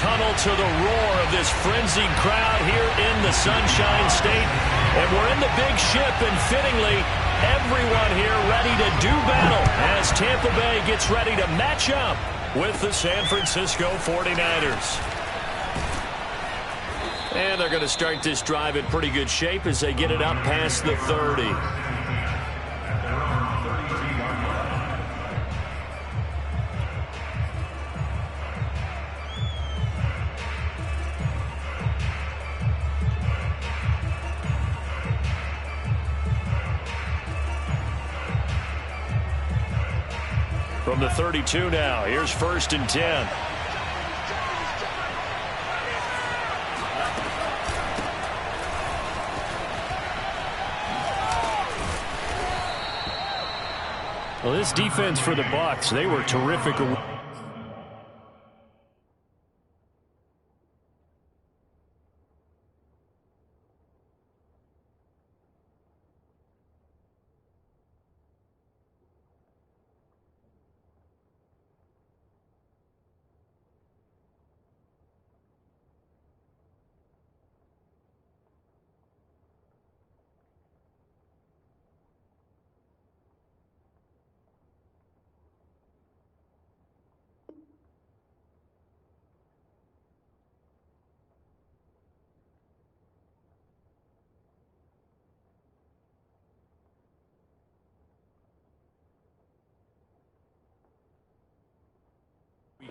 tunnel to the roar of this frenzied crowd here in the Sunshine State. And we're in the big ship, and fittingly, everyone here ready to do battle as Tampa Bay gets ready to match up with the San Francisco 49ers. And they're going to start this drive in pretty good shape as they get it up past the 30. From the 32 now, here's 1st and 10. Well, this defense for the Bucs, they were terrific.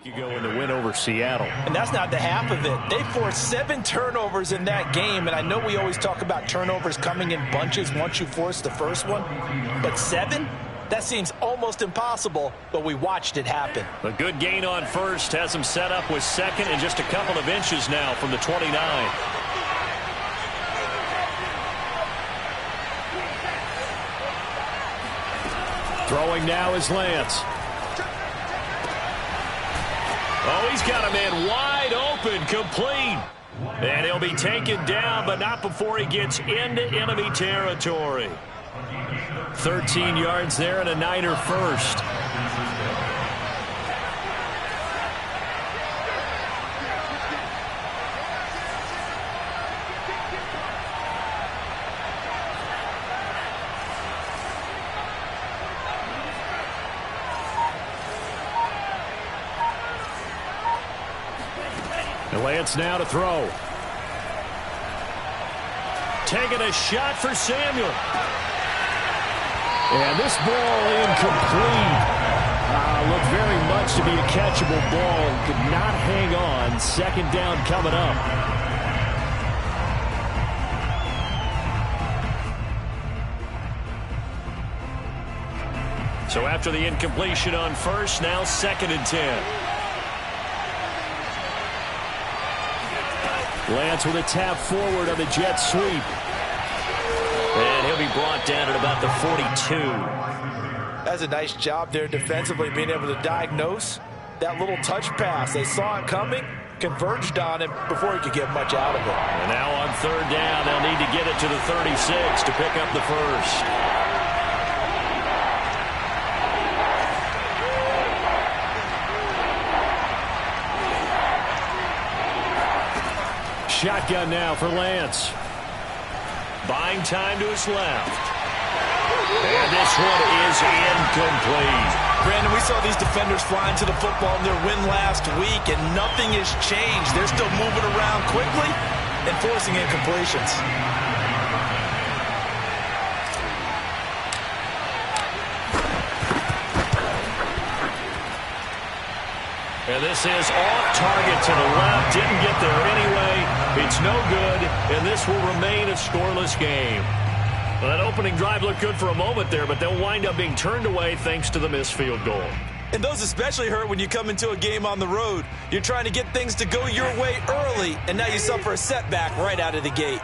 Ago in the win over Seattle. And that's not the half of it. They forced 7 turnovers in that game, and I know we always talk about turnovers coming in bunches once you force the first one, but 7? That seems almost impossible, but we watched it happen. A good gain on first has them set up with 2nd and just a couple of inches now from the 29. Throwing now is Lance. Oh, he's got a man wide open, complete. And he'll be taken down, but not before he gets into enemy territory. 13 yards there and a Niner first. Lance now to throw. Taking a shot for Samuel. And this ball incomplete. Looked very much to be a catchable ball. Could not hang on. 2nd down coming up. So after the incompletion on first, now 2nd and 10. Lance with a tap forward on the jet sweep. And he'll be brought down at about the 42. That's a nice job there defensively, being able to diagnose that little touch pass. They saw it coming, converged on him before he could get much out of it. And now on 3rd down, they'll need to get it to the 36 to pick up the first. Shotgun now for Lance. Buying time to his left. And this one is incomplete. Brandon, we saw these defenders flying to the football in their win last week, and nothing has changed. They're still moving around quickly and forcing incompletions. And this is off target to the left. Didn't get there anyway. It's no good, and this will remain a scoreless game. Well, that opening drive looked good for a moment there, but they'll wind up being turned away thanks to the missed field goal. And those especially hurt when you come into a game on the road. You're trying to get things to go your way early, and now you suffer a setback right out of the gate.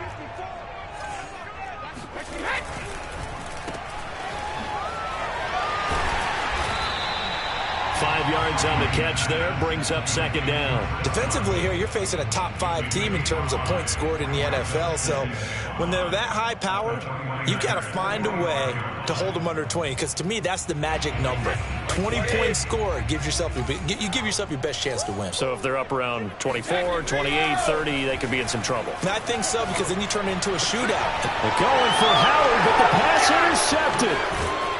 5 yards on the catch there, brings up 2nd down. Defensively here, you're facing a top 5 team in terms of points scored in the NFL. So when they're that high-powered, you've got to find a way to hold them under 20, because to me, that's the magic number. 20-point score gives yourself you give yourself your best chance to win. So if they're up around 24, 28, 30, they could be in some trouble. And I think so, because then you turn it into a shootout. They're going for Howard, but the pass intercepted.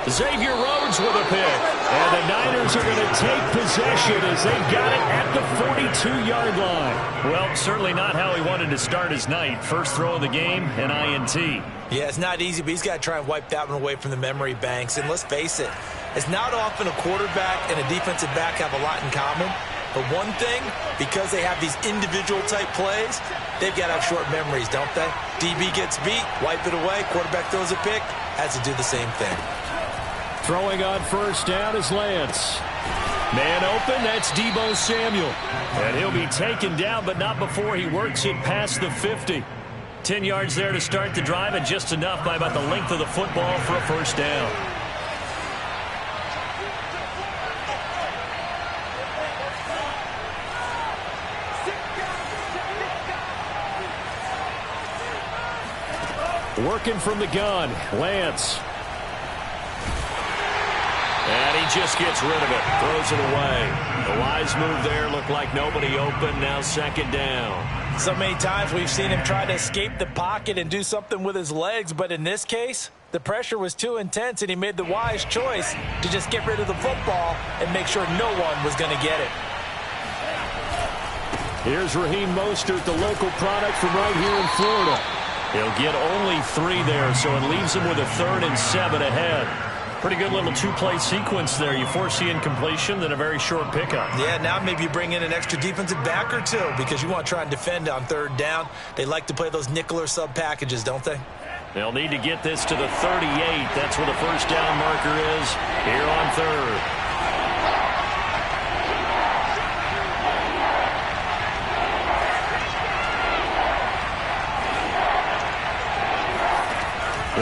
Xavier Rhodes with a pick. And the Niners are going to take possession as they've got it at the 42-yard line. Well, certainly not how he wanted to start his night. First throw of the game, an INT. Yeah, it's not easy, but he's got to try and wipe that one away from the memory banks. And let's face it, it's not often a quarterback and a defensive back have a lot in common. But one thing, because they have these individual-type plays, they've got to have short memories, don't they? DB gets beat, wipe it away, quarterback throws a pick, has to do the same thing. Throwing on first down is Lance. Man open, that's Deebo Samuel. And he'll be taken down, but not before he works it past the 50. 10 yards there to start the drive, and just enough by about the length of the football for a first down. Working from the gun, Lance. And he just gets rid of it, throws it away. The wise move there, looked like nobody open, now second down. So many times we've seen him try to escape the pocket and do something with his legs, but in this case, the pressure was too intense and he made the wise choice to just get rid of the football and make sure no one was going to get it. Here's Raheem Mostert, the local product from right here in Florida. He'll get only 3 there, so it leaves him with a 3rd and 7 ahead. Pretty good little 2-play sequence there. You force the incompletion, then a very short pickup. Yeah, now maybe you bring in an extra defensive back or two because you want to try and defend on 3rd down. They like to play those nickel or sub packages, don't they? They'll need to get this to the 38. That's where the first down marker is here on 3rd.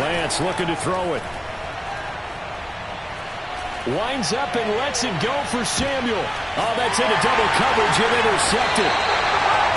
Lance looking to throw it. Winds up and lets it go for Samuel. Oh, that's into double coverage and intercepted.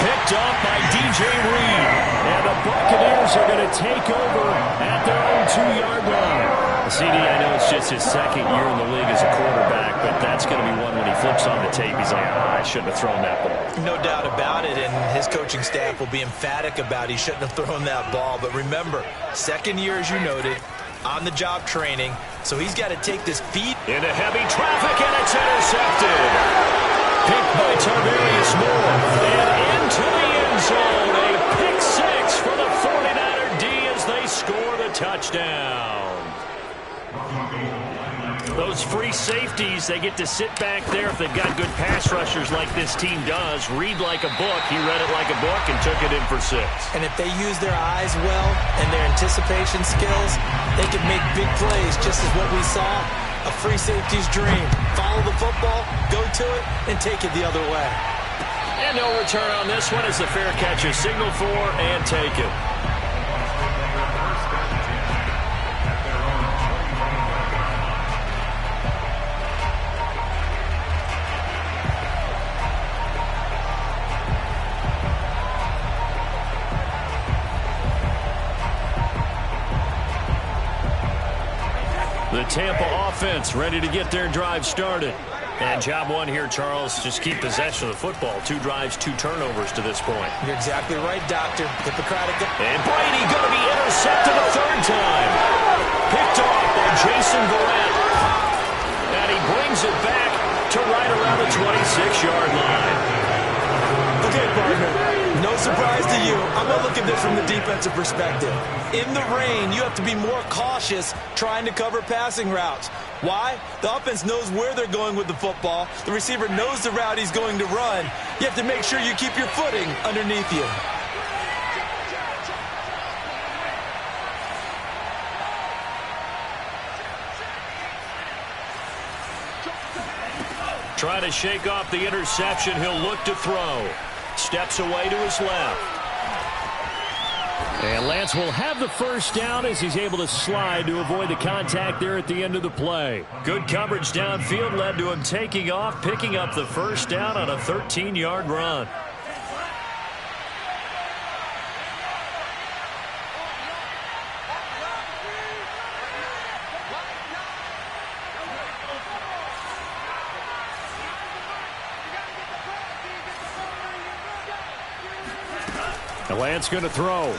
Picked off by DJ Reed. And the Buccaneers are going to take over at their own 2-yard line. CD, I know it's just his 2nd year in the league as a quarterback, but that's going to be one when he flips on the tape. He's like, I shouldn't have thrown that ball. No doubt about it, and his coaching staff will be emphatic about he shouldn't have thrown that ball. But remember, 2nd year, as you noted, on-the-job training, so he's got to take this feed into heavy traffic, and it's intercepted. Picked by Tarvarius Moore, and into the end zone. A pick 6 for the 49er D as they score the touchdown. Those free safeties, they get to sit back there if they've got good pass rushers like this team does. Read like a book. He read it like a book and took it in for 6. And if they use their eyes well and their anticipation skills, they can make big plays, just as what we saw. A free safety's dream. Follow the football, go to it, and take it the other way. And no return on this one as the fair catch is signaled for and taken. The Tampa offense ready to get their drive started. And job one here, Charles, just keep possession of the football. 2 drives, 2 turnovers to this point. You're exactly right, Doctor. Hippocratic. And Brady going to be intercepted a 3rd time. Picked off by Jason Verrett. And he brings it back to right around the 26-yard line. Okay, partner. No surprise to you. I'm going to look at this from the defensive perspective. In the rain, you have to be more cautious trying to cover passing routes. Why? The offense knows where they're going with the football. The receiver knows the route he's going to run. You have to make sure you keep your footing underneath you. Trying to shake off the interception. He'll look to throw. Steps away to his left. And Lance will have the first down as he's able to slide to avoid the contact there at the end of the play. Good coverage downfield led to him taking off, picking up the first down on a 13-yard run. And Lance going to throw.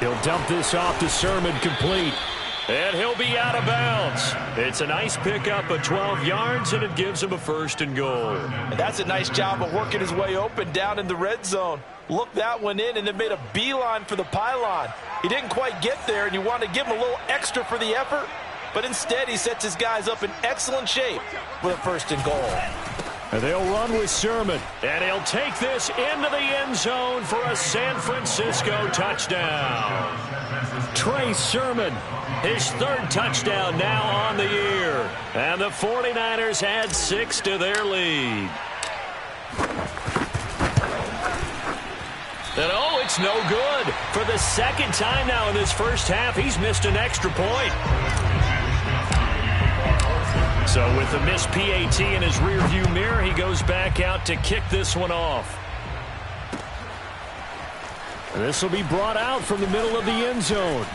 He'll dump this off to Sermon, complete. And he'll be out of bounds. It's a nice pickup of 12 yards, and it gives him a 1st and goal. And that's a nice job of working his way open down in the red zone. Looked that one in and then made a beeline for the pylon. He didn't quite get there, and you want to give him a little extra for the effort. But instead, he sets his guys up in excellent shape with a 1st and goal. And they'll run with Sermon. And he'll take this into the end zone for a San Francisco touchdown. Trey Sermon, his 3rd touchdown now on the year. And the 49ers add 6 to their lead. And oh, it's no good. For the 2nd time now in this first half, he's missed an extra point. So with the missed PAT in his rearview mirror, he goes back out to kick this one off. This will be brought out from the middle of the end zone.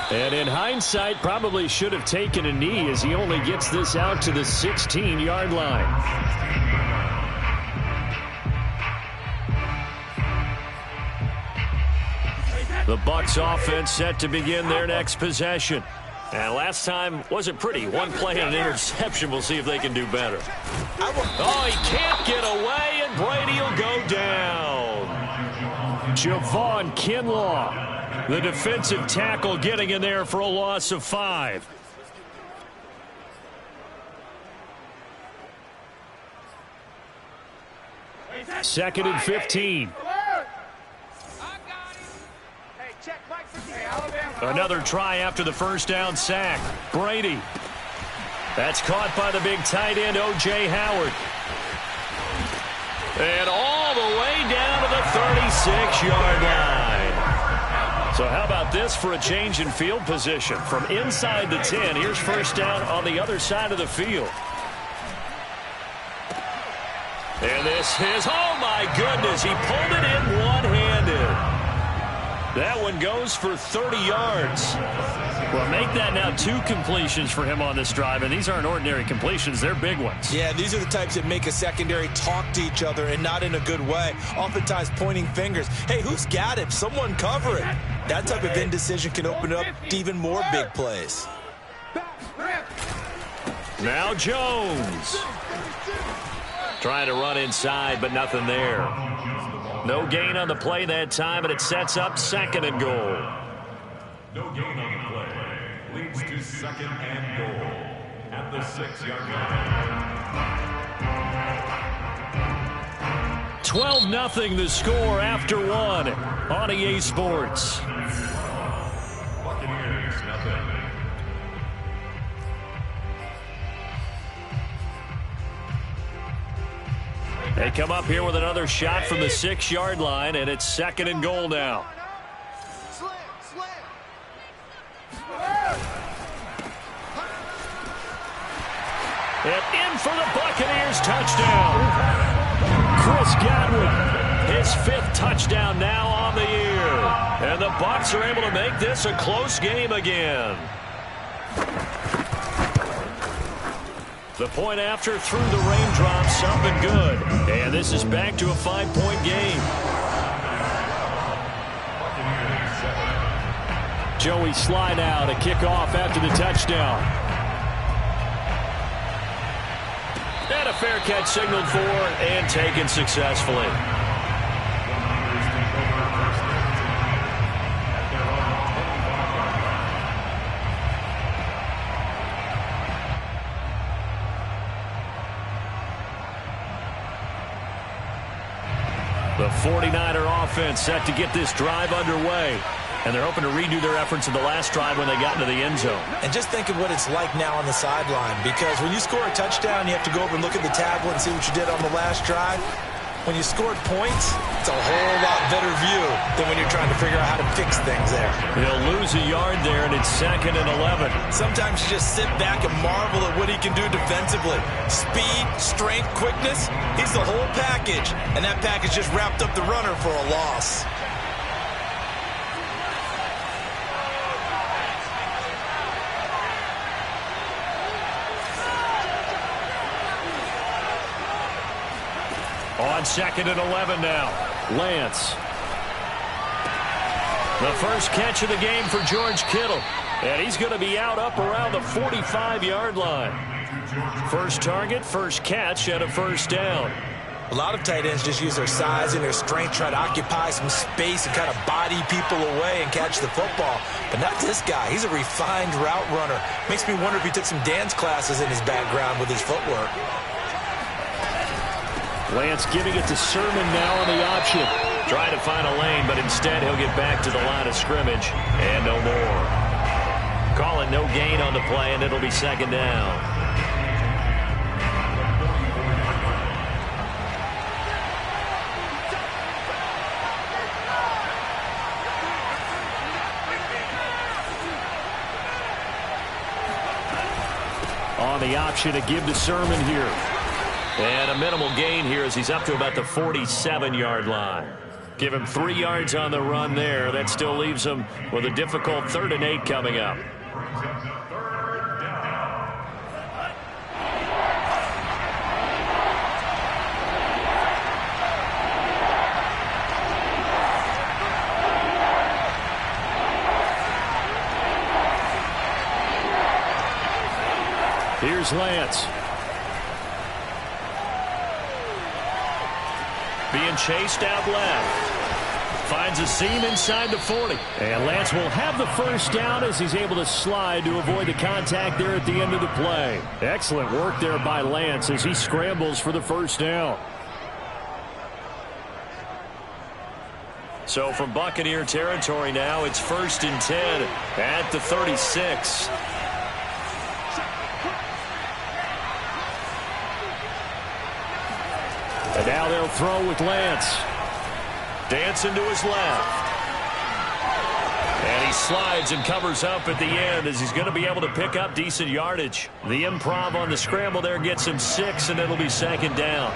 And in hindsight, probably should have taken a knee as he only gets this out to the 16-yard line. The Bucs offense set to begin their next possession. And last time wasn't pretty. One play and an interception. We'll see if they can do better. Oh, he can't get away, and Brady will go down. Javon Kinlaw, the defensive tackle, getting in there for a loss of 5. Second and 15. Another try after the first down sack. Brady. That's caught by the big tight end, O.J. Howard. And all the way down to the 36-yard line. So how about this for a change in field position? From inside the 10, here's first down on the other side of the field. And this is, oh my goodness, he pulled it in one-handed. That one goes for 30 yards. Well, make that now 2 completions for him on this drive, and these aren't ordinary completions. They're big ones. Yeah, these are the types that make a secondary talk to each other and not in a good way. Oftentimes pointing fingers. Hey, who's got it? Someone cover it. That type of indecision can open up to even more big plays. Now Jones. Trying to run inside, but nothing there. No gain on the play that time, and it sets up 2nd and goal. No gain on the play. Leads to 2nd and goal at the 6-yard line. 12-0 the score after 1 on EA Sports. Buccaneers, nothing. They come up here with another shot from the 6-yard line, and it's 2nd and goal now. And in for the Buccaneers touchdown. Chris Gotw, his 5th touchdown now on the year. And the Bucs are able to make this a close game again. The point after through the raindrops, something good. And this is back to a 5-point game. Joey Sly now to kick off after the touchdown. And a fair catch signaled for and taken successfully. The 49er offense set to get this drive underway. And they're hoping to redo their efforts in the last drive when they got into the end zone. And just think of what it's like now on the sideline. Because when you score a touchdown, you have to go over and look at the tablet and see what you did on the last drive. When you scored points, it's a whole lot better view than when you're trying to figure out how to fix things there. He'll lose a yard there, and it's 2nd and 11. Sometimes you just sit back and marvel at what he can do defensively. Speed, strength, quickness, he's the whole package. And that package just wrapped up the runner for a loss. On 2nd and 11 now. Lance. The first catch of the game for George Kittle. And he's going to be out up around the 45-yard line. First target, first catch, and a first down. A lot of tight ends just use their size and their strength, try to occupy some space and kind of body people away and catch the football. But not this guy. He's a refined route runner. Makes me wonder if he took some dance classes in his background with his footwork. Lance giving it to Sermon now on the option. Trying to find a lane, but instead he'll get back to the line of scrimmage. And no more. Calling no gain on the play, and it'll be second down. On the option to give to Sermon here. And a minimal gain here as he's up to about the 47-yard line. Give him 3 yards on the run there. That still leaves him with a difficult 3rd and 8 coming up. Here's Lance. Being chased out left. Finds a seam inside the 40. And Lance will have the first down as he's able to slide to avoid the contact there at the end of the play. Excellent work there by Lance as he scrambles for the first down. So from Buccaneer territory now, it's 1st and 10 at the 36. And now they'll throw with Lance. Dancing to his left. And he slides and covers up at the end as he's going to be able to pick up decent yardage. The improv on the scramble there gets him 6, and it'll be second down.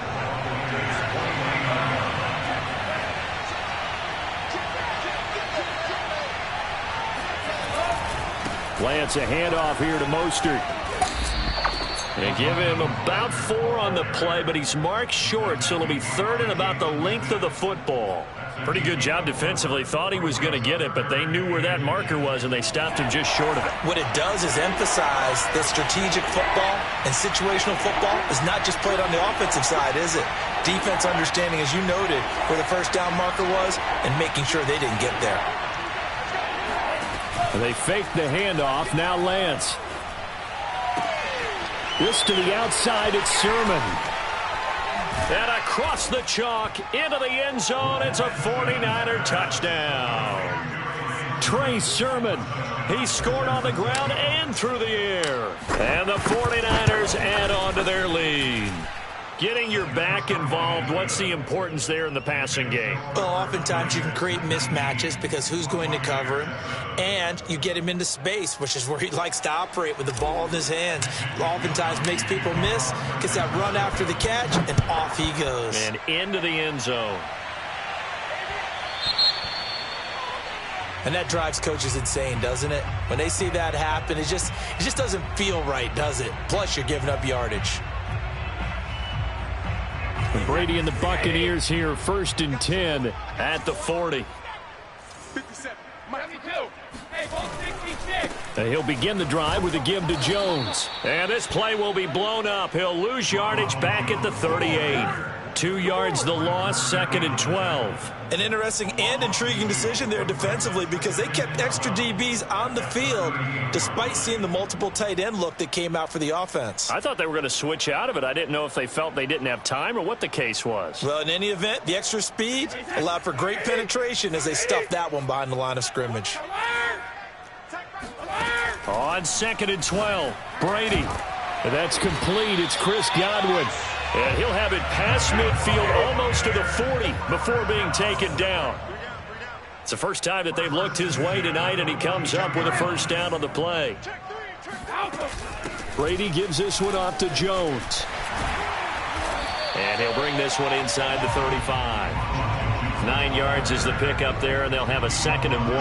Lance a handoff here to Mostert. They give him about 4 on the play, but he's marked short, so it'll be 3rd and about the length of the football. Pretty good job defensively. Thought he was going to get it, but they knew where that marker was, and they stopped him just short of it. What it does is emphasize that strategic football and situational football is not just played on the offensive side, is it? Defense understanding, as you noted, where the first down marker was and making sure they didn't get there. They faked the handoff. Now Lance. This to the outside, it's Sermon. And across the chalk, into the end zone, it's a 49er touchdown. Trey Sermon, he scored on the ground and through the air. And the 49ers add on to their lead. Getting your back involved, what's the importance there in the passing game? Well, oftentimes you can create mismatches because who's going to cover him? And you get him into space, which is where he likes to operate with the ball in his hands. Oftentimes makes people miss, gets that run after the catch, and off he goes. And into the end zone. And that drives coaches insane, doesn't it? When they see that happen, it just doesn't feel right, does it? Plus, you're giving up yardage. Brady and the Buccaneers here, 1st and 10 at the 40. He'll begin the drive with a give to Jones. And this play will be blown up. He'll lose yardage back at the 38. 2 yards the loss, 2nd and 12. An interesting and intriguing decision there defensively because they kept extra DBs on the field despite seeing the multiple tight end look that came out for the offense. I thought they were going to switch out of it. I didn't know if they felt they didn't have time or what the case was. Well, in any event, the extra speed allowed for great penetration as they stuffed that one behind the line of scrimmage. On 2nd and 12, Brady. That's complete. It's Chris Godwin. And he'll have it past midfield almost to the 40 before being taken down. It's the first time that they've looked his way tonight, and he comes up with a first down on the play. Brady gives this one off to Jones. And he'll bring this one inside the 35. 9 yards is the pickup there, and they'll have a 2nd and 1.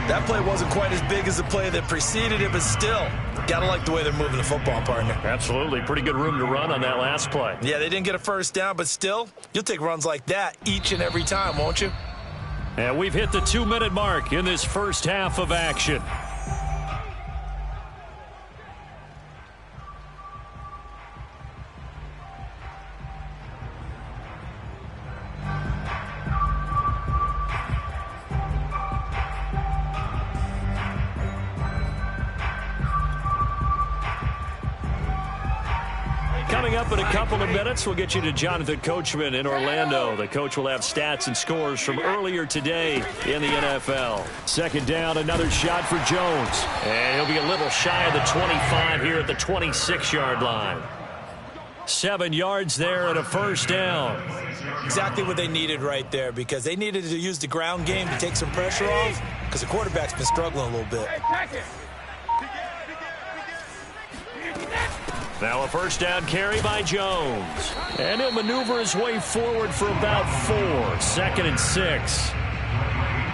That play wasn't quite as big as the play that preceded it, but still, gotta like the way they're moving the football, partner. Absolutely. Pretty good room to run on that last play. Yeah, they didn't get a first down, but still, you'll take runs like that each and every time, won't you? And we've hit the 2-minute mark in this first half of action. Coming up in a couple of minutes, we'll get you to Jonathan Coachman in Orlando. The coach will have stats and scores from earlier today in the NFL. Second down, another shot for Jones. And he'll be a little shy of the 25 here at the 26-yard line. 7 yards there and a first down. Exactly what they needed right there, because they needed to use the ground game to take some pressure off, because the quarterback's been struggling a little bit. Now a first down carry by Jones. And he'll maneuver his way forward for about 4. 2nd and 6.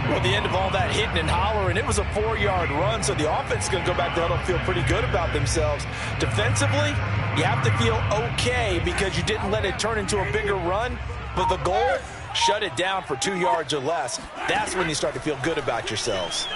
Well, at the end of all that hitting and hollering, it was a 4-yard run, so the offense is going to go back to huddle and feel pretty good about themselves. Defensively, you have to feel okay because you didn't let it turn into a bigger run, but the goal, shut it down for 2 yards or less. That's when you start to feel good about yourselves.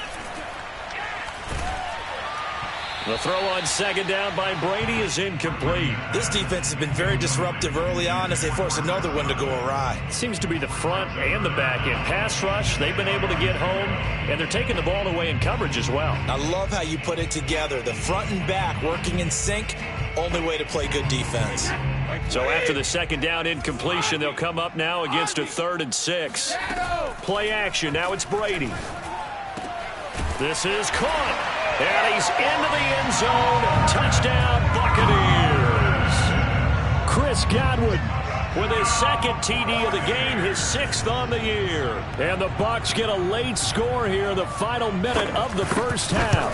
The throw on second down by Brady is incomplete. This defense has been very disruptive early on as they force another one to go awry. Seems to be the front and the back end. Pass rush, they've been able to get home, and they're taking the ball away in coverage as well. I love how you put it together. The front and back working in sync, only way to play good defense. So after the second down incompletion, they'll come up now against a 3rd and 6. Play action, now it's Brady. This is caught. And he's into the end zone. Touchdown, Buccaneers. Chris Gotw with his 2nd TD of the game, his 6th on the year. And the Bucs get a late score here in the final minute of the first half.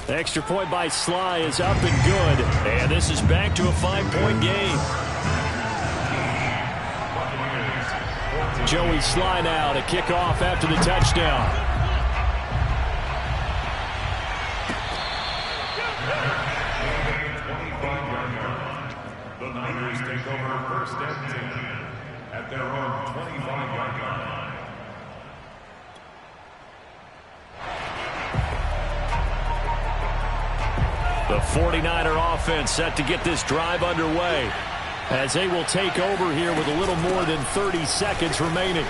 The extra point by Sly is up and good. And this is back to a 5-point game. Joey Sly now to kick off after the touchdown. Take over 1st and 10 at their own 25-yard line. The 49er offense set to get this drive underway as they will take over here with a little more than 30 seconds remaining.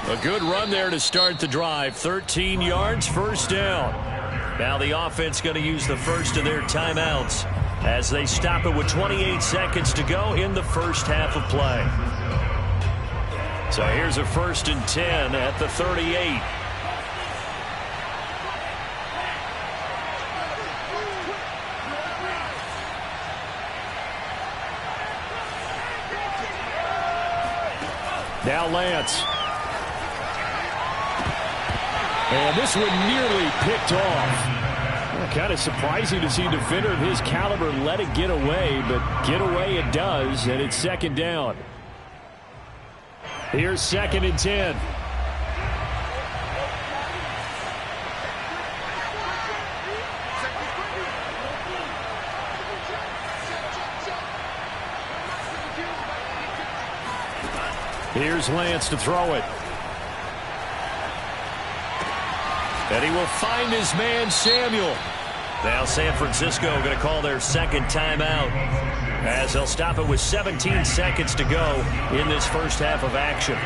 A good run there to start the drive. 13 yards, first down. Now the offense going to use the first of their timeouts as they stop it with 28 seconds to go in the first half of play. So here's a 1st and 10 at the 38. Now Lance. And this one nearly picked off. Kind of surprising to see a defender of his caliber let it get away, but get away it does, and it's 2nd down. Here's 2nd and 10. Here's Lance to throw it. And he will find his man, Samuel. Now San Francisco going to call their 2nd timeout as they'll stop it with 17 seconds to go in this first half of action.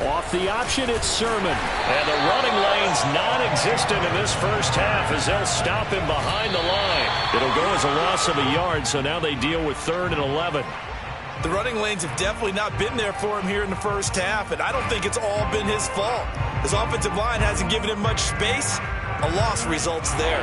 Off the option, it's Sermon. And the running lane's non-existent in this first half as they'll stop him behind the line. It'll go as a loss of a yard, so now they deal with 3rd and 11. The running lanes have definitely not been there for him here in the first half, and I don't think it's all been his fault. His offensive line hasn't given him much space. A loss results there.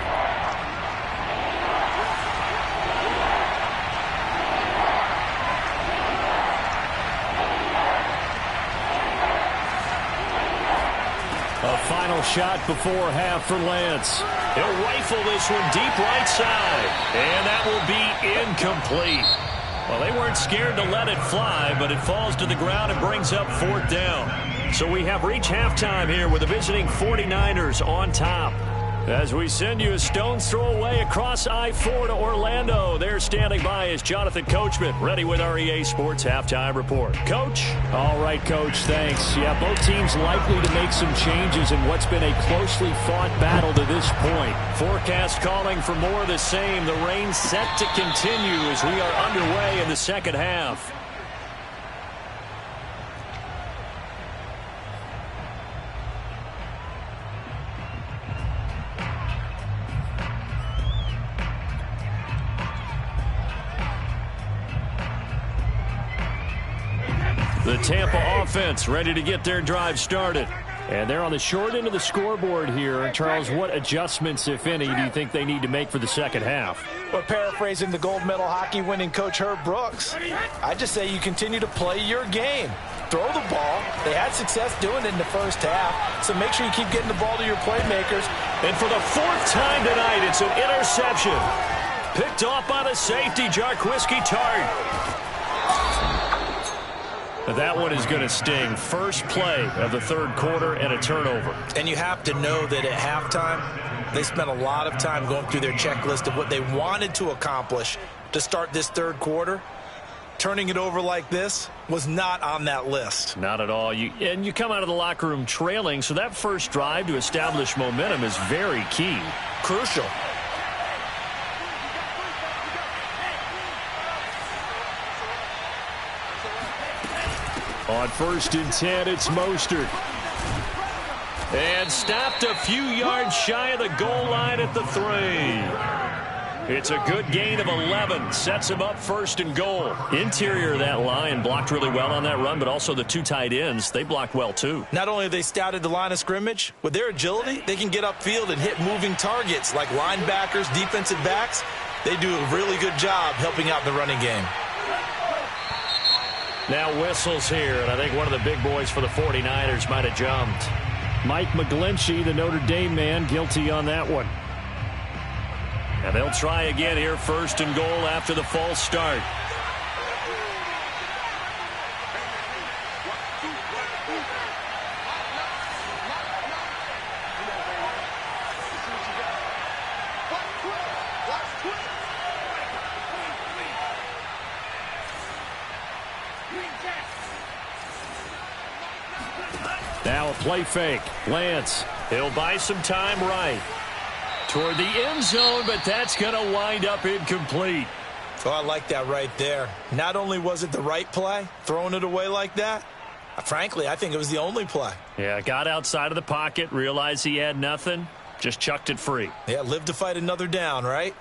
A final shot before half for Lance. He'll rifle this one deep right side, and that will be incomplete. Well, they weren't scared to let it fly, but it falls to the ground and brings up 4th down. So we have reached halftime here with the visiting 49ers on top. As we send you a stone's throw away across I-4 to Orlando. There standing by is Jonathan Coachman, ready with our EA Sports Halftime Report. Coach? All right, Coach, thanks. Yeah, both teams likely to make some changes in what's been a closely fought battle to this point. Forecast calling for more of the same. The rain set to continue as we are underway in the second half. The Tampa offense ready to get their drive started. And they're on the short end of the scoreboard here. Charles, what adjustments, if any, do you think they need to make for the second half? Well, paraphrasing the gold medal hockey winning coach Herb Brooks, I just say you continue to play your game. Throw the ball. They had success doing it in the first half, so make sure you keep getting the ball to your playmakers. And for the fourth time tonight, it's an interception. Picked off by the safety, Jarkwiski Tart. That one is going to sting. First play of the third quarter and a turnover. And you have to know that at halftime, they spent a lot of time going through their checklist of what they wanted to accomplish to start this third quarter. Turning it over like this was not on that list. Not at all. And you come out of the locker room trailing, so that first drive to establish momentum is very key. Crucial. On 1st and 10, it's Mostert. And stopped a few yards shy of the goal line at the 3. It's a good gain of 11. Sets him up 1st and goal. Interior of that line blocked really well on that run, but also the two tight ends, they blocked well too. Not only have they scouted the line of scrimmage, with their agility, they can get upfield and hit moving targets like linebackers, defensive backs. They do a really good job helping out the running game. Now whistles here, and I think one of the big boys for the 49ers might have jumped. Mike McGlinchey, the Notre Dame man, guilty on that one. And they'll try again here, 1st and goal after the false start. Now a play fake. Lance. He'll buy some time right. Toward the end zone, but that's going to wind up incomplete. Oh, I like that right there. Not only was it the right play, throwing it away like that, frankly, I think it was the only play. Yeah, got outside of the pocket, realized he had nothing, just chucked it free. Yeah, live to fight another down, right?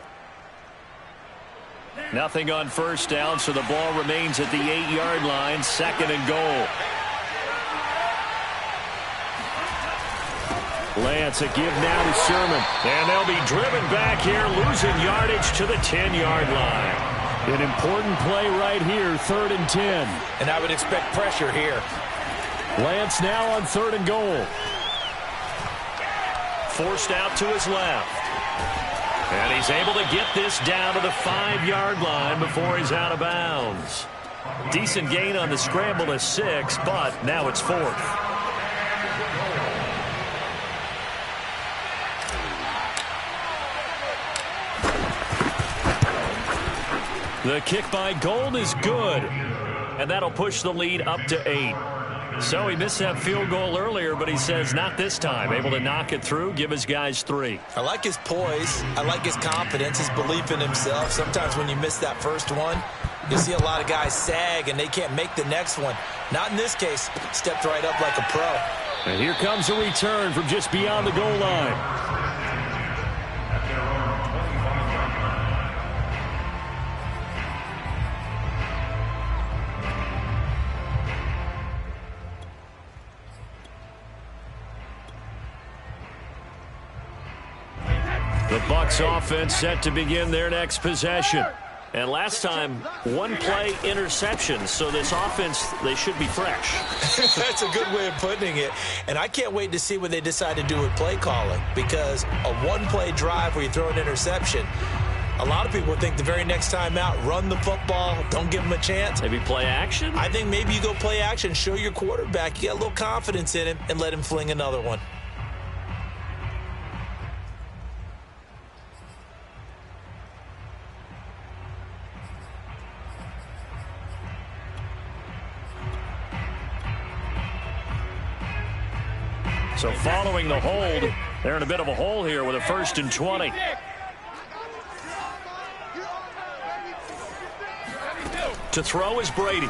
Nothing on 1st down, so the ball remains at the 8-yard line, 2nd and goal. Lance, a give now to Sherman. And they'll be driven back here, losing yardage to the 10-yard line. An important play right here, 3rd and 10. And I would expect pressure here. Lance now on 3rd and goal. Forced out to his left. And he's able to get this down to the 5-yard line before he's out of bounds. Decent gain on the scramble to 6, but now it's 4th. The kick by Gold is good, and that'll push the lead up to 8. So he missed that field goal earlier, but he says not this time. Able to knock it through, give his guys 3. I like his poise. I like his confidence, his belief in himself. Sometimes when you miss that first one, you see a lot of guys sag, and they can't make the next one. Not in this case. Stepped right up like a pro. And here comes a return from just beyond the goal line. The Bucs offense set to begin their next possession. And last time, one play interception. So this offense, they should be fresh. That's a good way of putting it. And I can't wait to see what they decide to do with play calling. Because a one-play drive where you throw an interception, a lot of people think the very next time out, run the football, don't give them a chance. Maybe play action? I think maybe you go play action, show your quarterback, you got a little confidence in him, and let him fling another one. So following the hold, they're in a bit of a hole here with a 1st and 20. To throw is Brady.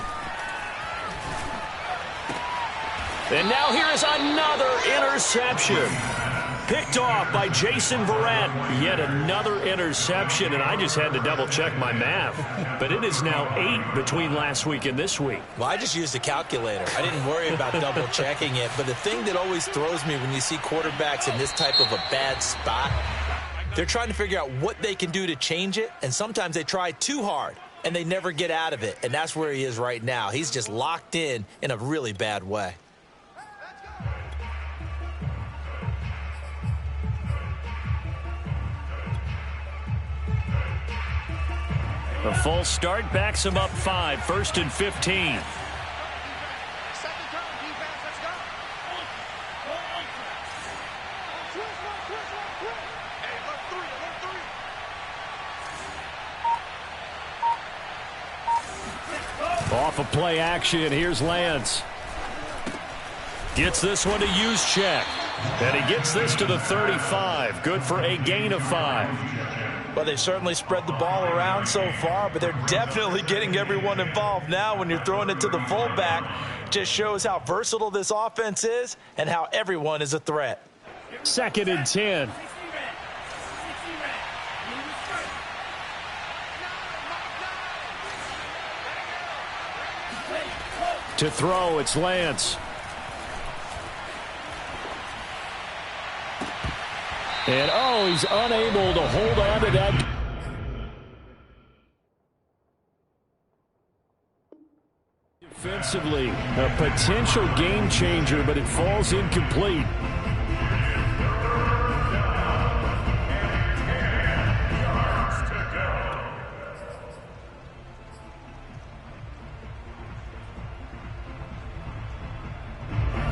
And now here is another interception. Picked off by Jason Verrett. Yet another interception, and I just had to double-check my math. But it is now 8 between last week and this week. Well, I just used a calculator. I didn't worry about double-checking it. But the thing that always throws me when you see quarterbacks in this type of a bad spot, they're trying to figure out what they can do to change it, and sometimes they try too hard, and they never get out of it. And that's where he is right now. He's just locked in a really bad way. The false start backs him up 5, 1st and 15. Off of play action, here's Lance. Gets this one to Juszczyk. And he gets this to the 35. Good for a gain of 5. Well, they've certainly spread the ball around so far, but they're definitely getting everyone involved now when you're throwing it to the fullback. Just shows how versatile this offense is and how everyone is a threat. 2nd and 10. To throw, it's Lance. And, oh, he's unable to hold on to that. Defensively, a potential game changer, but it falls incomplete.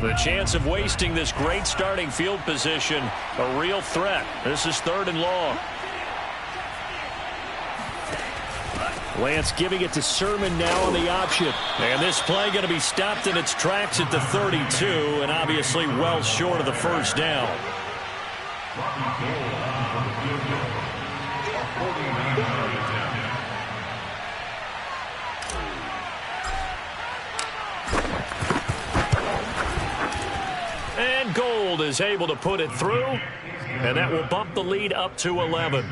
The chance of wasting this great starting field position, a real threat. This is 3rd and long. Lance giving it to Sermon now on the option. And this play going to be stopped in its tracks at the 32, and obviously well short of the 1st down. And Gold is able to put it through, and that will bump the lead up to 11.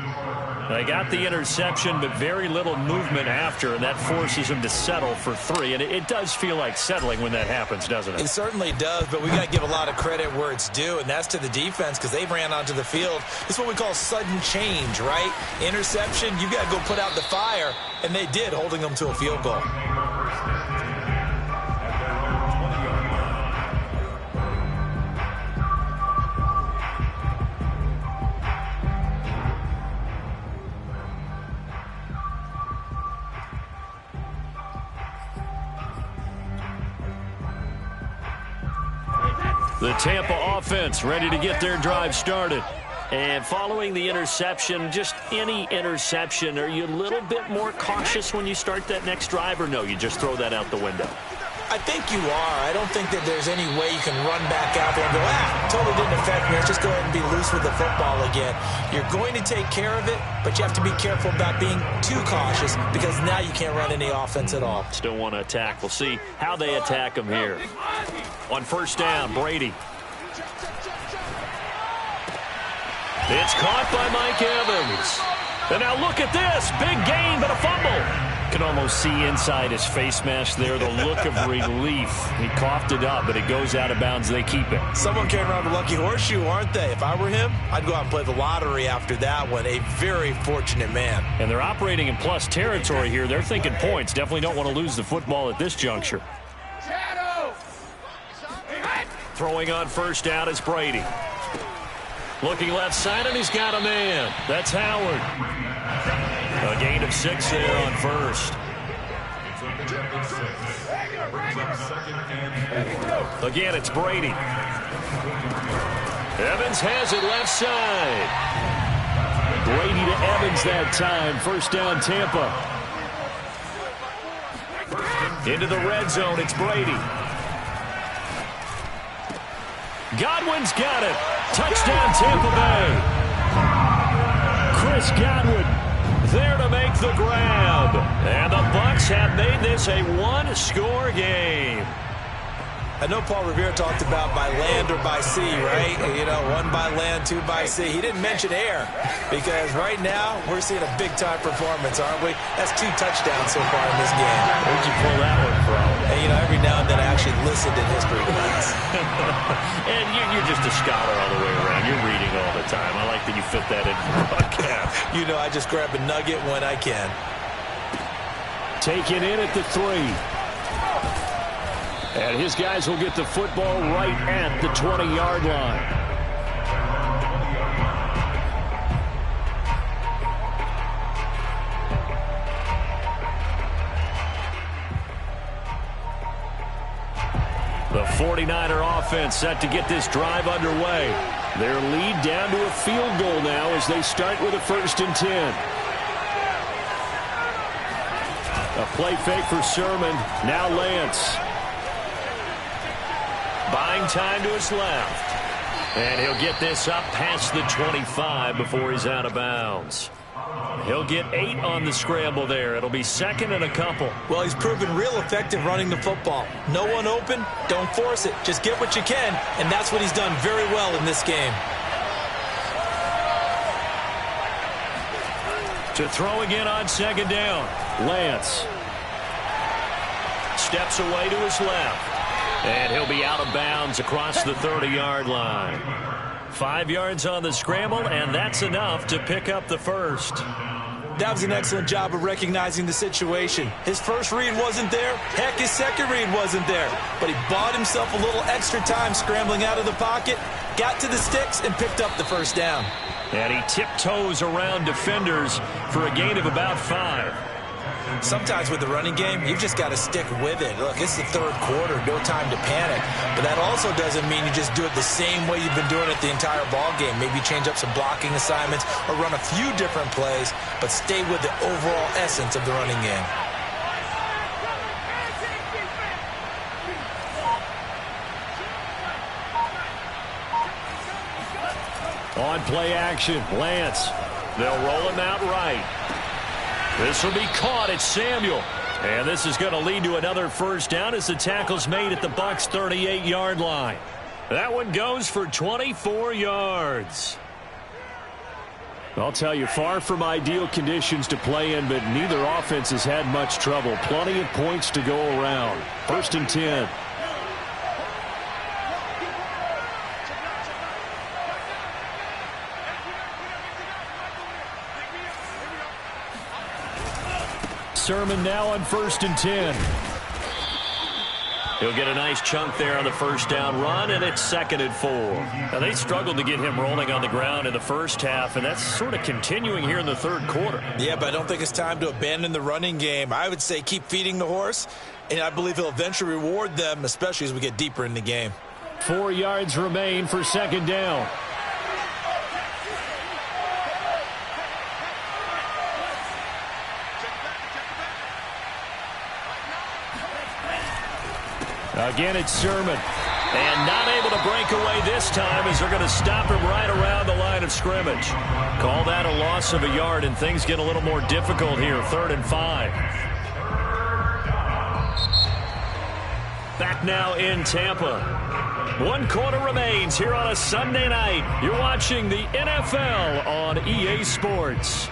They got the interception, but very little movement after, and that forces them to settle for 3. And it does feel like settling when that happens, doesn't it? It certainly does, but we got to give a lot of credit where it's due, and that's to the defense because they ran onto the field. This is what we call sudden change, right? Interception, you got to go put out the fire, and they did, holding them to a field goal. The Tampa offense ready to get their drive started. And following the interception, just any interception, are you a little bit more cautious when you start that next drive, or no, you just throw that out the window? I think you are. I don't think that there's any way you can run back out there and go, totally didn't affect me. Let's just go ahead and be loose with the football again. You're going to take care of it, but you have to be careful about being too cautious because now you can't run any offense at all. Still want to attack. We'll see how they attack them here. On 1st down, Brady. It's caught by Mike Evans. And now look at this. Big gain, but a fumble. Can almost see inside his face mask there the look of relief. He coughed it up, but it goes out of bounds. They keep it. Someone came around the lucky horseshoe, aren't they? If I were him, I'd go out and play the lottery after that one. A very fortunate man. And they're operating in plus territory here. They're thinking points. Definitely don't want to lose the football at this juncture. Throwing on 1st down is Brady. Looking left side, and he's got a man. That's Howard. A gain of 6 there on 1st. Again, it's Brady. Evans has it left side. Brady to Evans that time. 1st down, Tampa. Into the red zone, it's Brady. Godwin's got it. Touchdown, Tampa Bay. Chris Godwin there to make the grab. And the Bucs have made this a one-score game. I know Paul Revere talked about by land or by sea, right? You know, one by land, two by sea. He didn't mention air because right now we're seeing a big-time performance, aren't we? That's 2 touchdowns so far in this game. Where'd you pull that one from? And, you know, every now and then I actually listened in history class. And you're just a scholar all the way around. You're reading all the time. I like that you fit that in your podcast. You know, I just grab a nugget when I can. Taken in at the 3. And his guys will get the football right at the 20-yard line. The 49er offense set to get this drive underway. Their lead down to a field goal now as they start with a 1st and 10. A play fake for Sermon. Now Lance. Buying time to his left. And he'll get this up past the 25 before he's out of bounds. He'll get 8 on the scramble there. It'll be 2nd and a couple. Well, he's proven real effective running the football. No one open, don't force it. Just get what you can, and that's what he's done very well in this game. To throw again on 2nd down. Lance. Steps away to his left. And he'll be out of bounds across the 30-yard line. 5 yards on the scramble, and that's enough to pick up the 1st. That was an excellent job of recognizing the situation. His first read wasn't there. Heck, his second read wasn't there. But he bought himself a little extra time scrambling out of the pocket, got to the sticks, and picked up the 1st down. And he tiptoes around defenders for a gain of about 5. Sometimes with the running game, you've just got to stick with it. Look, it's the 3rd quarter, no time to panic. But that also doesn't mean you just do it the same way you've been doing it the entire ball game. Maybe change up some blocking assignments or run a few different plays, but stay with the overall essence of the running game. On play action, Lance. They'll roll him out right. This will be caught at Samuel. And this is going to lead to another 1st down as the tackle's made at the Bucs' 38-yard line. That one goes for 24 yards. I'll tell you, far from ideal conditions to play in, but neither offense has had much trouble. Plenty of points to go around. 1st and 10. Sermon now on 1st and 10. He'll get a nice chunk there on the 1st down run, and it's 2nd and 4. Now, they struggled to get him rolling on the ground in the 1st half, and that's sort of continuing here in the 3rd quarter. Yeah, but I don't think it's time to abandon the running game. I would say keep feeding the horse, and I believe he'll eventually reward them, especially as we get deeper in the game. 4 yards remain for 2nd down. Again, it's Sermon. And not able to break away this time as they're going to stop him right around the line of scrimmage. Call that a loss of a yard, and things get a little more difficult here. 3rd and 5. Back now in Tampa. 1 quarter remains here on a Sunday night. You're watching the NFL on EA Sports.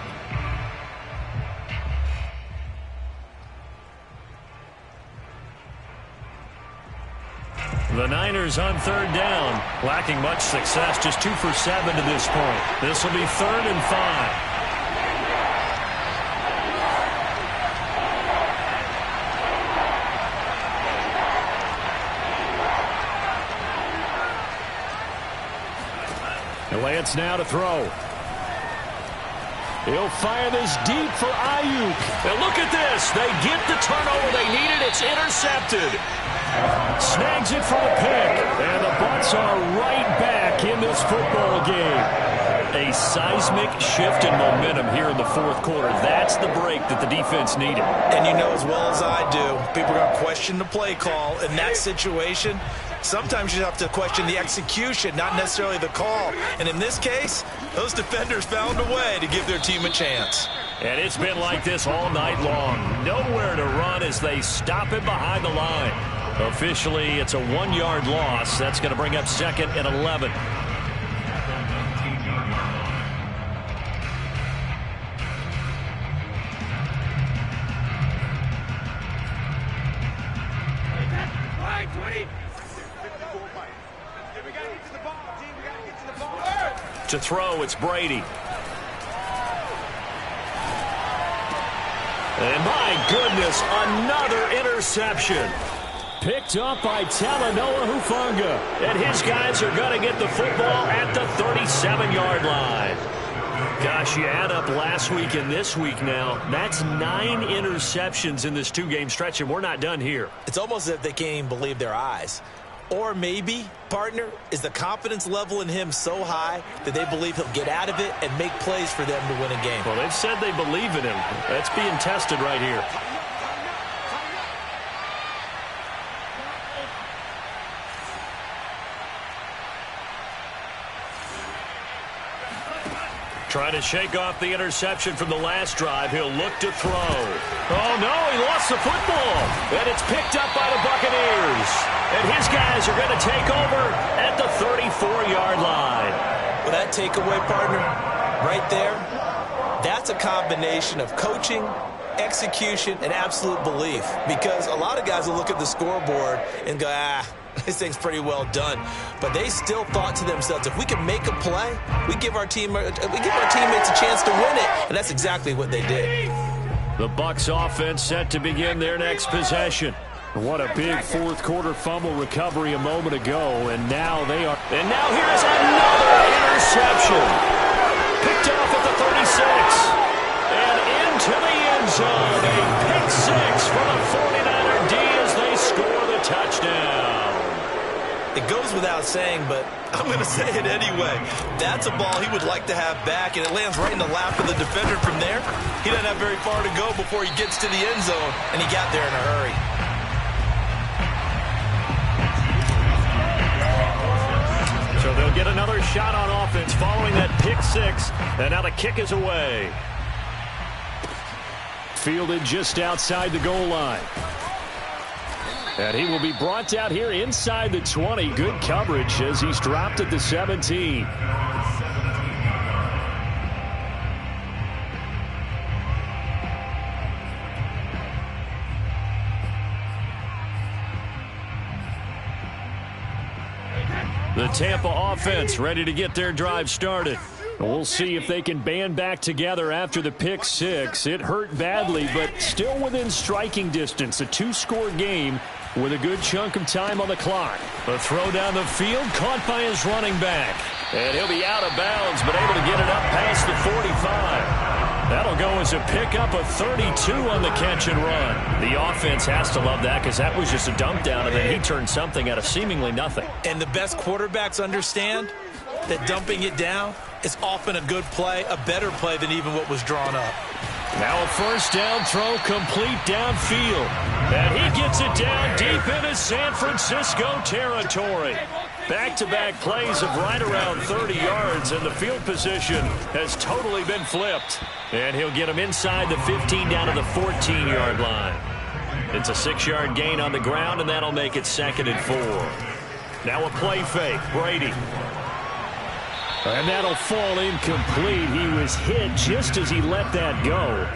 The Niners on 3rd down, lacking much success, just 2 for 7 to this point. This will be 3rd and 5. And Lance now to throw. He'll fire this deep for Ayuk. And look at this. They get the turnover they needed. It's intercepted. Snags it for the pick. And the Bucs are right back in this football game. A seismic shift in momentum here in the 4th quarter. That's the break that the defense needed. And you know as well as I do, people are going to question the play call in that situation. Sometimes you have to question the execution, not necessarily the call. And in this case, those defenders found a way to give their team a chance. And it's been like this all night long. Nowhere to run as they stop it behind the line. Officially, it's a 1-yard loss. That's going to bring up 2nd and 11. To throw, it's Brady. And my goodness, another interception. Picked up by Talanoa Hufanga. And his guys are going to get the football at the 37-yard line. Gosh, you add up last week and this week now. That's 9 interceptions in this 2-game stretch, and we're not done here. It's almost as if they can't even believe their eyes. Or maybe, partner, is the confidence level in him so high that they believe he'll get out of it and make plays for them to win a game. Well, they've said they believe in him. That's being tested right here. Trying to shake off the interception from the last drive. He'll look to throw. Oh, no, he lost the football. And it's picked up by the Buccaneers. And his guys are going to take over at the 34-yard line. Well, that takeaway, partner, right there, that's a combination of coaching, execution, and absolute belief. Because a lot of guys will look at the scoreboard and go, this thing's pretty well done. But they still thought to themselves, if we can make a play, we give our teammates a chance to win it. And that's exactly what they did. The Bucs offense set to begin their next possession. What a big fourth-quarter fumble recovery a moment ago, and now they are... And now here's another interception. Picked off at the 36. And into the end zone. A pick 6 for the 49er D as they score the touchdown. It goes without saying, but I'm going to say it anyway. That's a ball he would like to have back, and it lands right in the lap of the defender from there. He doesn't have very far to go before he gets to the end zone, and he got there in a hurry. So they'll get another shot on offense following that pick 6, and now the kick is away. Fielded just outside the goal line. And he will be brought down here inside the 20. Good coverage as he's dropped at the 17. The Tampa offense ready to get their drive started. We'll see if they can band back together after the pick 6. It hurt badly, but still within striking distance. A 2-score game with a good chunk of time on the clock. A throw down the field caught by his running back. And he'll be out of bounds, but able to get it up past the 45. That'll go as a pickup of 32 on the catch and run. The offense has to love that because that was just a dump down, and then he turned something out of seemingly nothing. And the best quarterbacks understand that dumping it down is often a good play, a better play than even what was drawn up. Now a first down throw complete downfield. And he gets it down deep into San Francisco territory. Back-to-back plays of right around 30 yards, and the field position has totally been flipped. And he'll get him inside the 15 down to the 14-yard line. It's a 6-yard gain on the ground, and that'll make it 2nd and 4. Now a play fake. Brady. And that'll fall incomplete. He was hit just as he let that go.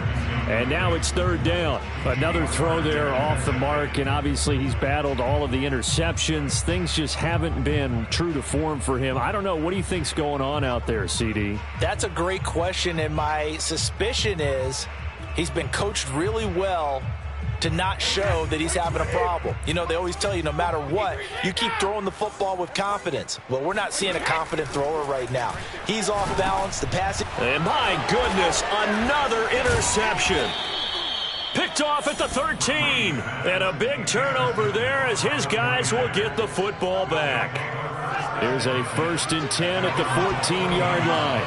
And now it's 3rd down. Another throw there off the mark, and obviously he's battled all of the interceptions. Things just haven't been true to form for him. I don't know. What do you think's going on out there, CD? That's a great question, and my suspicion is he's been coached really well to not show that he's having a problem. You know, they always tell you no matter what, you keep throwing the football with confidence. Well, we're not seeing a confident thrower right now. He's off balance. The passing. And my goodness, another interception. Picked off at the 13. And a big turnover there as his guys will get the football back. There's a 1st and 10 at the 14-yard line.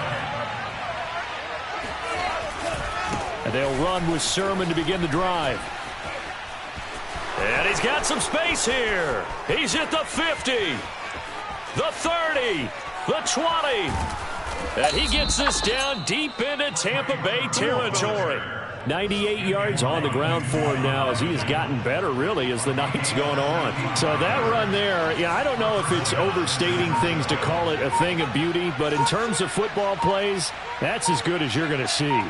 And they'll run with Sermon to begin the drive. And he's got some space here. He's at the 50, the 30, the 20. And he gets this down deep into Tampa Bay territory. 98 yards on the ground for him now as he has gotten better, really, as the night's going on. So that run there, I don't know if it's overstating things to call it a thing of beauty, but in terms of football plays, that's as good as you're going to see.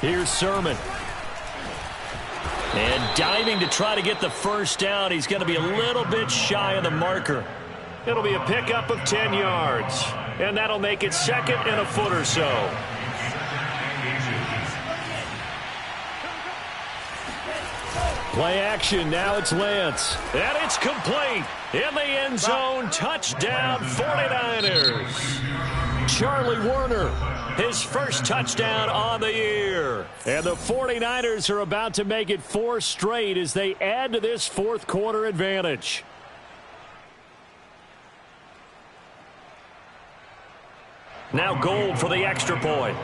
Here's Sermon. And diving to try to get the first down. He's going to be a little bit shy of the marker. It'll be a pickup of 10 yards. And that'll make it second and a foot or so. Play action. Now it's Lance. And it's complete. In the end zone. Touchdown 49ers. Charlie Warner. His first touchdown on the year. And the 49ers are about to make it 4 straight as they add to this fourth quarter advantage. Now Gold for the extra point.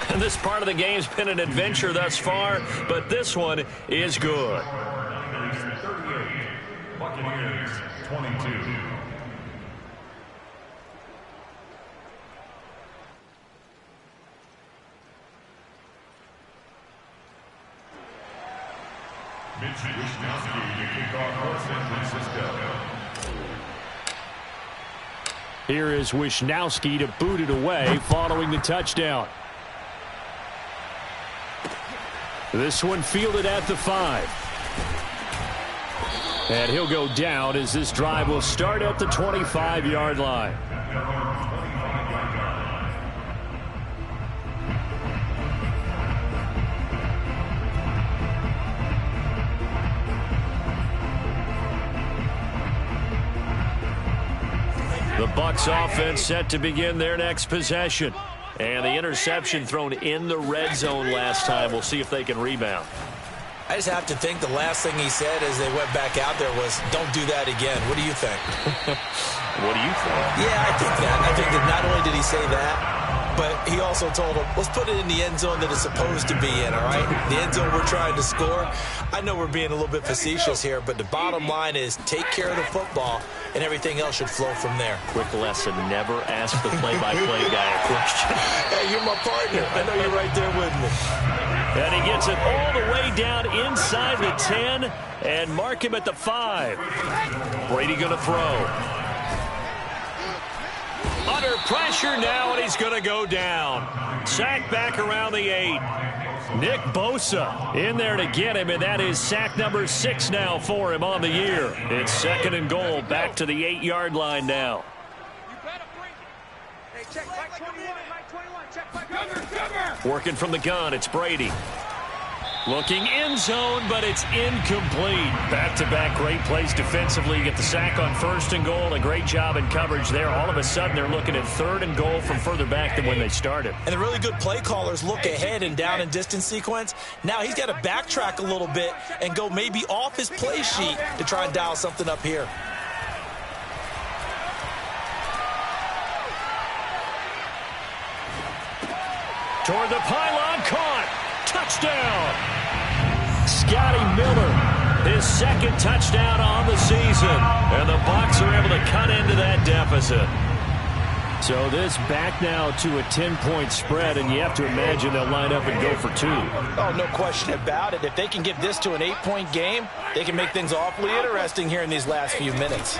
And this part of the game's been an adventure thus far, but this one is good. 38, Buccaneers 22. Mitch Wishnowski to kick off for San Francisco. Here is Wishnowski to boot it away following the touchdown. This one fielded at the 5. And he'll go down as this drive will start at the 25-yard line. The Bucs offense set to begin their next possession. And the interception thrown in the red zone last time. We'll see if they can rebound. I just have to think the last thing he said as they went back out there was, don't do that again. What do you think? What do you think? Yeah, I think that. I think that not only did he say that, but he also told him, let's put it in the end zone that it's supposed to be in, all right? The end zone we're trying to score. I know we're being a little bit facetious here, but the bottom line is take care of the football, and everything else should flow from there. Quick lesson, never ask the play-by-play guy a question. Hey, you're my partner. I know you're right there with me. And he gets it all the way down inside the 10 and mark him at the 5. Brady going to throw. Under pressure now, and he's going to go down. Sack back around the 8. Nick Bosa in there to get him, and that is sack number 6 now for him on the year. It's second and goal, back to the 8-yard line now. Working from the gun, it's Brady. Looking end zone, but it's incomplete. Back-to-back great plays defensively. You get the sack on first and goal. A great job in coverage there. All of a sudden, they're looking at third and goal from further back than when they started. And the really good play callers look ahead and down and distance sequence. Now he's got to backtrack a little bit and go maybe off his play sheet to try and dial something up here. Toward the pylon, caught. Touchdown. Scotty Miller, his second touchdown on the season. And the Bucs are able to cut into that deficit. So this back now to a 10-point spread, and you have to imagine they'll line up and go for 2. Oh, no question about it. If they can get this to an 8-point game, they can make things awfully interesting here in these last few minutes.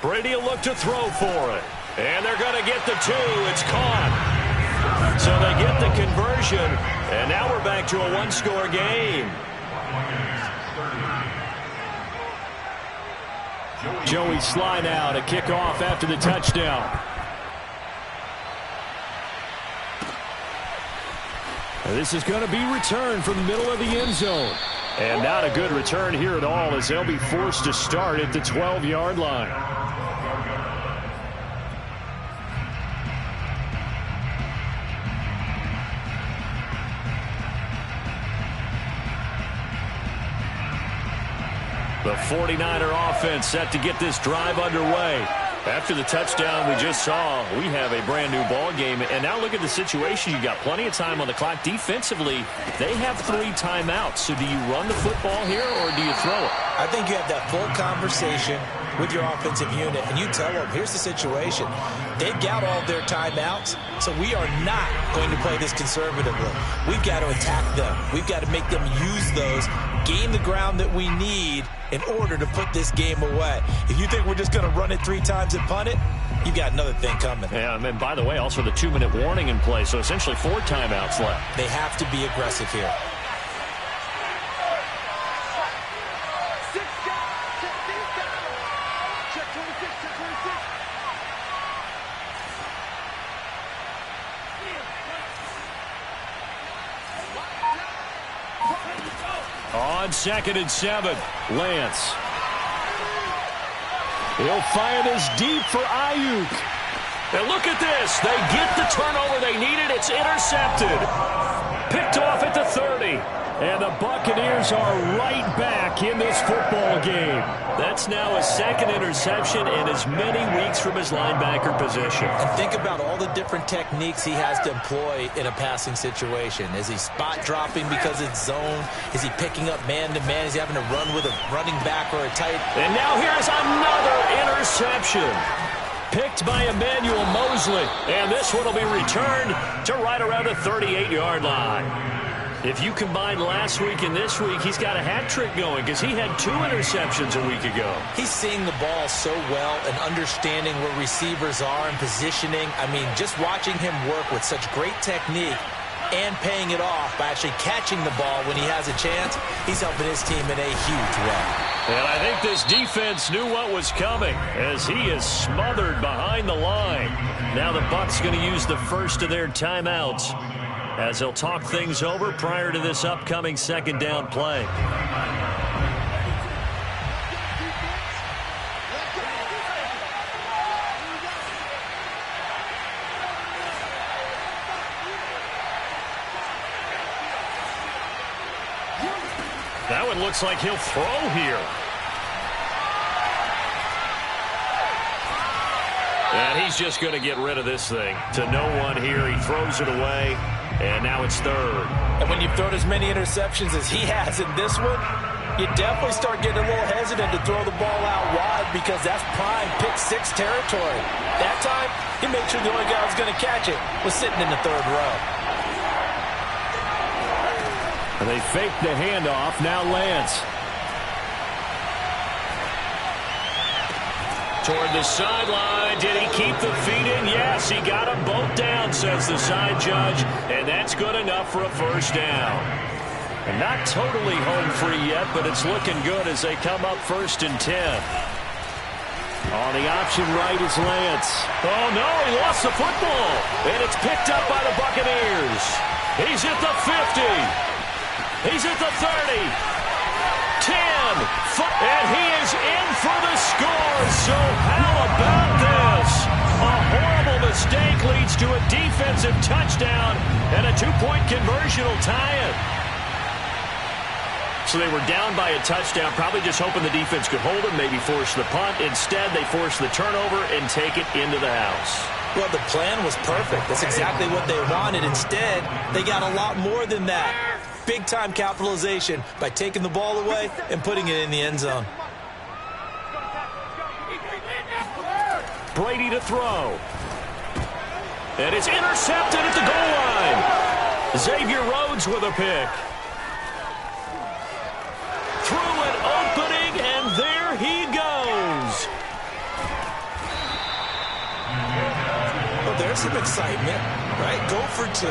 Brady will look to throw for it. And they're going to get the 2. It's caught. So they get the conversion, and now we're back to a one-score game. Joey Sly now to kick off after the touchdown. And this is going to be returned from the middle of the end zone. And not a good return here at all as they'll be forced to start at the 12-yard line. The 49er offense set to get this drive underway. After the touchdown we just saw, we have a brand new ball game. And now look at the situation. You got plenty of time on the clock. Defensively, they have 3 timeouts. So do you run the football here or do you throw it? I think you have that full conversation with your offensive unit, and you tell them, here's the situation. They've got all their timeouts, so we are not going to play this conservatively. We've got to attack them. We've got to make them use those, gain the ground that we need in order to put this game away. If you think we're just going to run it 3 times and punt it, you've got another thing coming. Yeah, and by the way, also the 2-minute warning in play, so essentially 4 timeouts left. They have to be aggressive here. On 2nd and 7, Lance. He'll fire this deep for Ayuk. And look at this. They get the turnover they needed. It's intercepted. Picked off at the 30. And the Buccaneers are right back in this football game. That's now a 2nd interception in as many weeks from his linebacker position. And think about all the different techniques he has to employ in a passing situation. Is he spot dropping because it's zone? Is he picking up man-to-man? Is he having to run with a running back or a tight? And now here's another interception. Picked by Emmanuel Mosley. And this one will be returned to right around the 38-yard line. If you combine last week and this week, he's got a hat trick going because he had 2 interceptions a week ago. He's seeing the ball so well and understanding where receivers are and positioning. I mean, just watching him work with such great technique and paying it off by actually catching the ball when he has a chance, he's helping his team in a huge way. And I think this defense knew what was coming as he is smothered behind the line. Now the Bucs going to use the first of their timeouts as they'll talk things over prior to this upcoming 2nd down play. That one looks like he'll throw here. And he's just going to get rid of this thing to no one here. He throws it away. And now it's 3rd. And when you've thrown as many interceptions as he has in this one, you definitely start getting a little hesitant to throw the ball out wide because that's prime pick 6 territory. That time, he made sure the only guy who was going to catch it was sitting in the 3rd row. And they fake the handoff. Now Lance. Toward the sideline. Did he keep the feet in? Yes, he got them both down, says the side judge. And that's good enough for a 1st down. And not totally home free yet, but it's looking good as they come up 1st and 10. On the option right is Lance. Oh, no, he lost the football. And it's picked up by the Buccaneers. He's at the 50. He's at the 30. 10, and he is in for the score. So how about this? A horrible mistake leads to a defensive touchdown, and a 2-point conversion will tie it. So they were down by a touchdown, probably just hoping the defense could hold them, maybe force the punt. Instead, they force the turnover and take it into the house. Well, the plan was perfect. That's exactly what they wanted. Instead, they got a lot more than that. Big-time capitalization by taking the ball away and putting it in the end zone. Brady to throw. And it's intercepted at the goal line. Xavier Rhodes with a pick. Through an opening, and there he goes. Well, there's some excitement, right? Go for 2.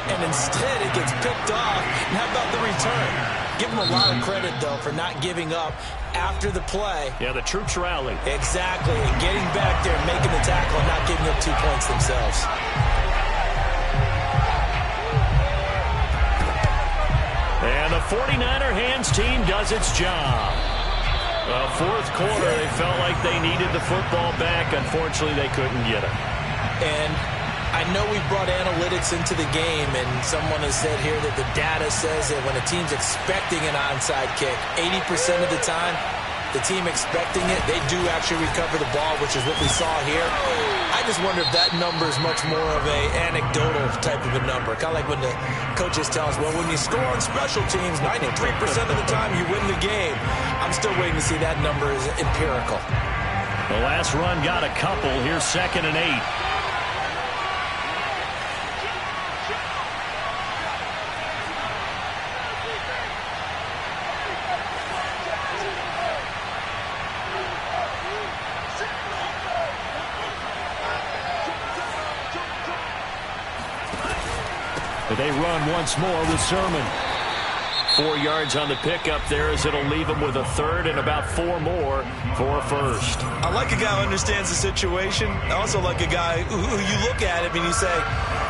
And instead it gets picked off. And how about the return? Give them a lot of credit, though, for not giving up after the play. Yeah, the troops rally. Exactly. And getting back there, making the tackle, and not giving up 2 points themselves. And the 49er hands team does its job. Well, 4th quarter, they felt like they needed the football back. Unfortunately, they couldn't get it. And I know we brought analytics into the game, and someone has said here that the data says that when a team's expecting an onside kick, 80% of the time, the team expecting it, they do actually recover the ball, which is what we saw here. I just wonder if that number is much more of a anecdotal type of a number. Kind of like when the coaches tell us, well, when you score on special teams, 93% of the time you win the game. I'm still waiting to see that number is empirical. The last run got a couple. Here's 2nd and 8. They run once more with Sermon. 4 yards on the pickup there as it'll leave him with a third and about 4 more for a first. I like a guy who understands the situation. I also like a guy who you look at him and you say,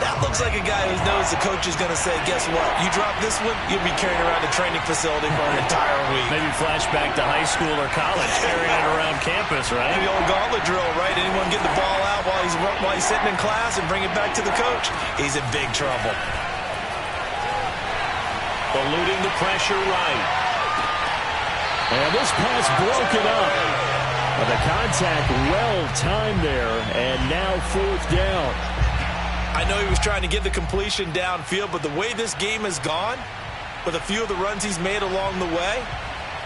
that looks like a guy who knows the coach is going to say, guess what? You drop this one, you'll be carrying around the training facility for an entire week. Maybe flashback to high school or college, carrying it around campus, right? The old gauntlet drill, right? Anyone get the ball out while he's sitting in class and bring it back to the coach? He's in big trouble. Eluding the pressure right. And this pass broken up. The contact well timed there, and now 4th down. I know he was trying to get the completion downfield, but the way this game has gone, with a few of the runs he's made along the way,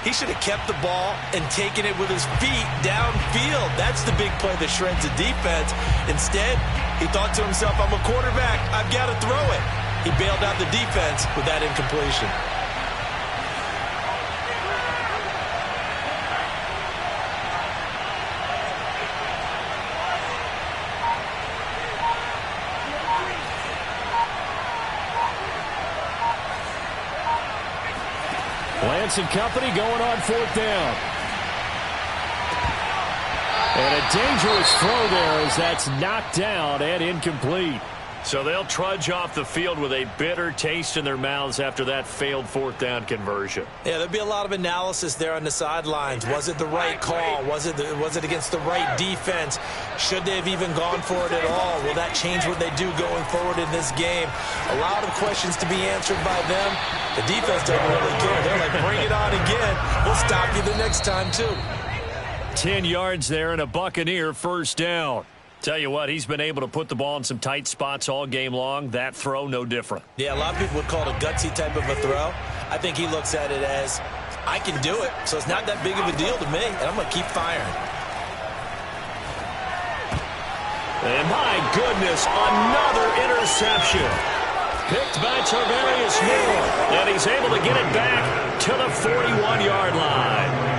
he should have kept the ball and taken it with his feet downfield. That's the big play that shreds the defense. Instead, he thought to himself, I'm a quarterback. I've got to throw it. He bailed out the defense with that incompletion. Lance and company going on 4th down. And a dangerous throw there as that's knocked down and incomplete. So they'll trudge off the field with a bitter taste in their mouths after that failed 4th down conversion. Yeah, there'll be a lot of analysis there on the sidelines. Was it the right call? Was it against the right defense? Should they have even gone for it at all? Will that change what they do going forward in this game? A lot of questions to be answered by them. The defense doesn't really care. They're like, bring it on again. We'll stop you the next time, too. 10 yards there and a Buccaneer 1st down. Tell you what, he's been able to put the ball in some tight spots all game long. That throw, no different. Yeah, a lot of people would call it a gutsy type of a throw. I think he looks at it as, I can do it, so it's not that big of a deal to me, and I'm going to keep firing. And my goodness, another interception. Picked by Tarvarius Moore, and he's able to get it back to the 41-yard line.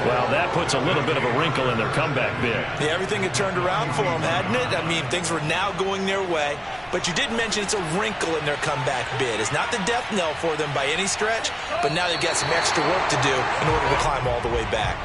Well, that puts a little bit of a wrinkle in their comeback bid. Yeah, everything had turned around for them, hadn't it? I mean, things were now going their way. But you did mention it's a wrinkle in their comeback bid. It's not the death knell for them by any stretch, but now they've got some extra work to do in order to climb all the way back.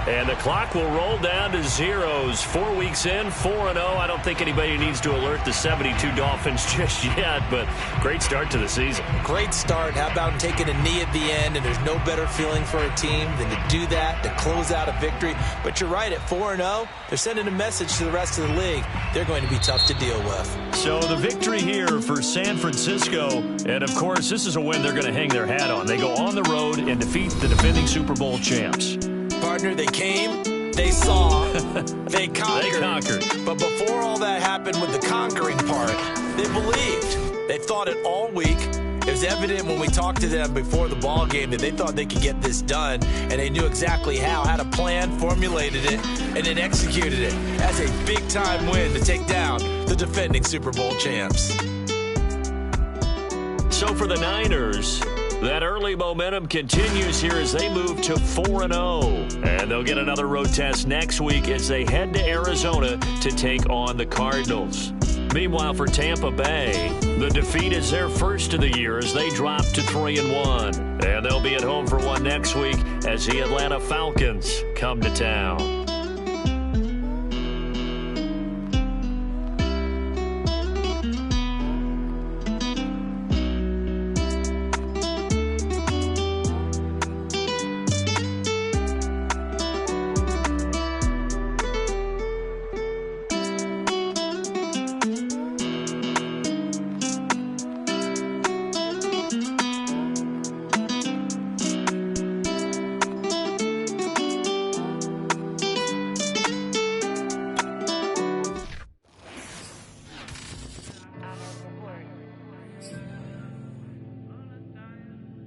And the clock will roll down to zeros. 4 weeks in, 4-0. I don't think anybody needs to alert the 72 Dolphins just yet, but great start to the season. Great start. How about taking a knee at the end, and there's no better feeling for a team than to do that, to close out a victory. But you're right, at 4-0, they're sending a message to the rest of the league. They're going to be tough to deal with. So the victory here for San Francisco, and of course, this is a win they're going to hang their hat on. They go on the road and defeat the defending Super Bowl champs. Partner, they came, they saw, they conquered. They conquered. But before all that happened with the conquering part, they believed. They thought it all week. It was evident when we talked to them before the ball game that they thought they could get this done, and they knew exactly how, had a plan, formulated it, and then executed it as a big-time win to take down the defending Super Bowl champs. So for the Niners, that early momentum continues here as they move to 4-0. And they'll get another road test next week as they head to Arizona to take on the Cardinals. Meanwhile, for Tampa Bay, the defeat is their first of the year as they drop to 3-1. And they'll be at home for one next week as the Atlanta Falcons come to town.